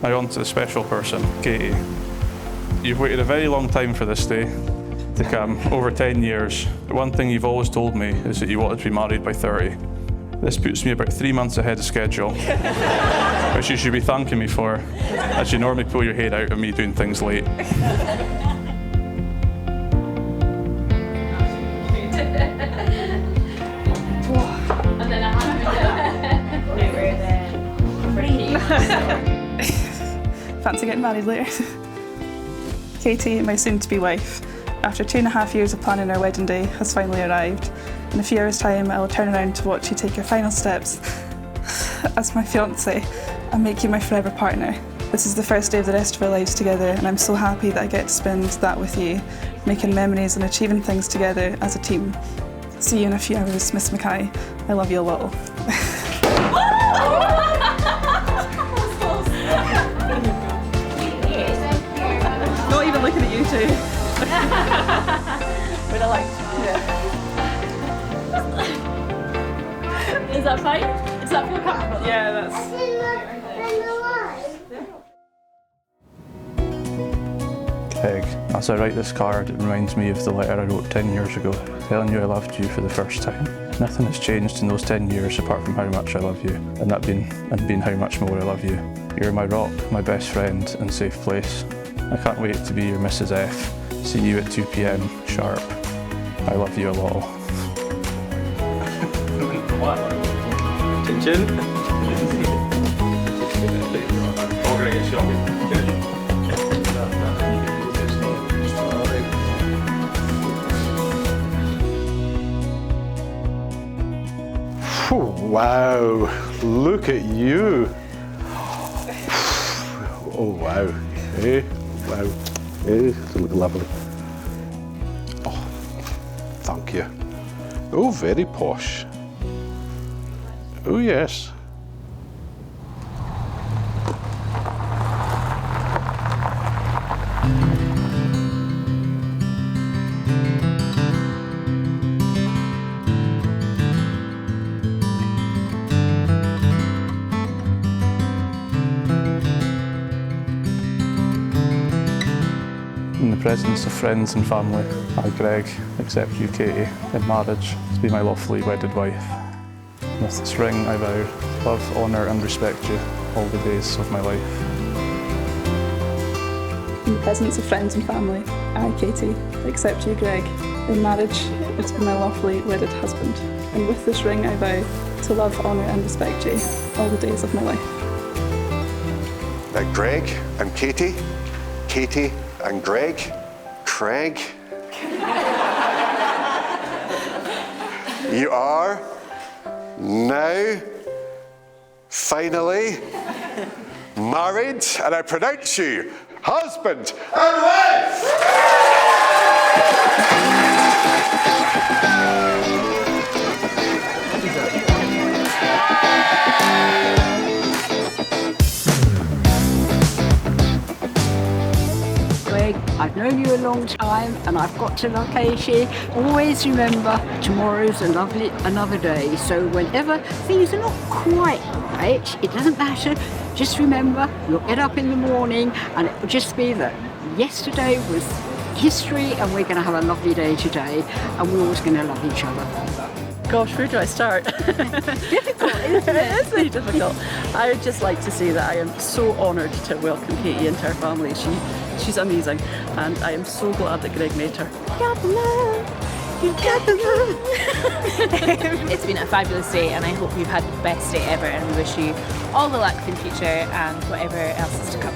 Now on to the special person, Katy. You've waited a very long time for this day to come, over 10 years. But one thing you've always told me is that you wanted to be married by 30. This puts me about 3 months ahead of schedule, which you should be thanking me for, as you normally pull your head out of me doing things late. Fancy getting married later. Katy, my soon-to-be wife, after 2.5 years of planning our wedding day, has finally arrived. In a few hours' time, I will turn around to watch you take your final steps as my fiancée and make you my forever partner. This is the first day of the rest of our lives together, and I'm so happy that I get to spend that with you, making memories and achieving things together as a team. See you in a few hours, Miss Mackay. I love you a lot. Not even looking at you two. Would I like? Yeah. Is that fine? Does that feel comfortable? Yeah, that's. Peg, as I write this card, it reminds me of the letter I wrote 10 years ago, telling you I loved you for the first time. Nothing has changed in those 10 years apart from how much I love you, and being how much more I love you. You're my rock, my best friend, and safe place. I can't wait to be your Mrs. F. See you at 2 p.m. sharp. I love you a lot. Chin chin. Wow, look at you. Oh wow, hey, wow, hey, you look lovely. Oh, thank you. Oh, very posh. Oh yes. In the presence of friends and family, I, Greg, accept you, Katy, in marriage to be my lawfully wedded wife. With this ring, I vow to love, honour and respect you all the days of my life. In the presence of friends and family, I, Katy, accept you, Greg, in marriage to be my lawfully wedded husband. And with this ring, I vow to love, honour and respect you all the days of my life. Greg and Katy, Katy and Greg, Craig. You are now finally married, and I pronounce you husband and wife! I've known you a long time and I've got to love Katy. Always remember tomorrow's another day. So whenever things are not quite right, it doesn't matter. Just remember, you'll get up in the morning and it will just be that yesterday was history and we're going to have a lovely day today and we're always going to love each other. Gosh, where do I start? Difficult, isn't it? It is very difficult. I would just like to say that I am so honoured to welcome Katy into our family. She's amazing, and I am so glad that Greg met her. Got the love, you got the love. It's been a fabulous day, and I hope you've had the best day ever, and we wish you all the luck for the future and whatever else is to come.